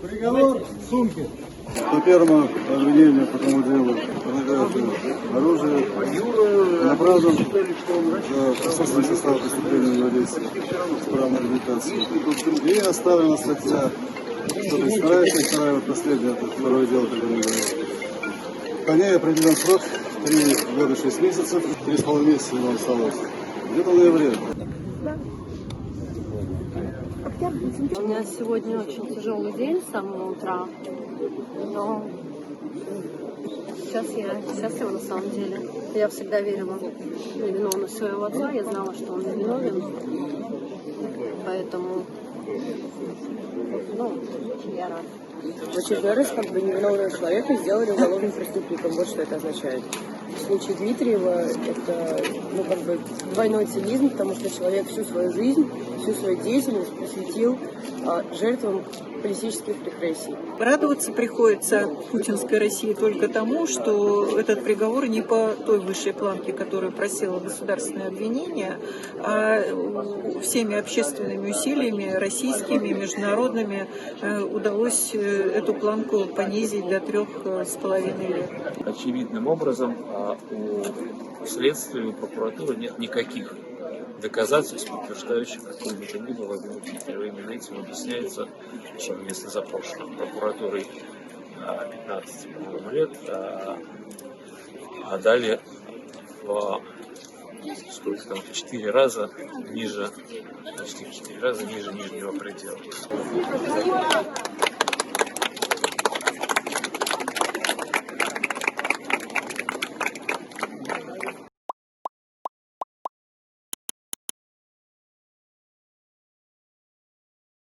Приговор в сумке. По первому обвинению по тому делу порнографию оружия направлен в присутствие состава преступления инвалидности с правом реабилитации. И оставлена статья 132, последнее, это второе дело, как мы говорим. По ней определен срок 3 года 6 месяцев, 3,5 месяца ему осталось. Где-то в ноябре. У меня сегодня очень тяжелый день с самого утра, но счастлива на самом деле. Я всегда верила в невиновность своего отца, я знала, что он невиновен, поэтому, я рада. В очередной раз невиновного человека сделали уголовным преступником. Вот что это означает. В случае Дмитриева это двойной цинизм, потому что человек всю свою жизнь, всю свою деятельность посвятил жертвам политических репрессий. Радоваться приходится путинской России только тому, что этот приговор не по той высшей планке, которую просило государственное обвинение, а всеми общественными усилиями, российскими, международными, удалось эту планку понизить до 3,5 лет. Очевидным образом у следствия, у прокуратуры нет никаких доказательств, подтверждающих какую бы то ни было вину Дмитриева. Именно этим объясняется, что вместо запрошенных прокуратурой 15 лет, а далее в 4 раза ниже, почти в 4 раза ниже нижнего предела.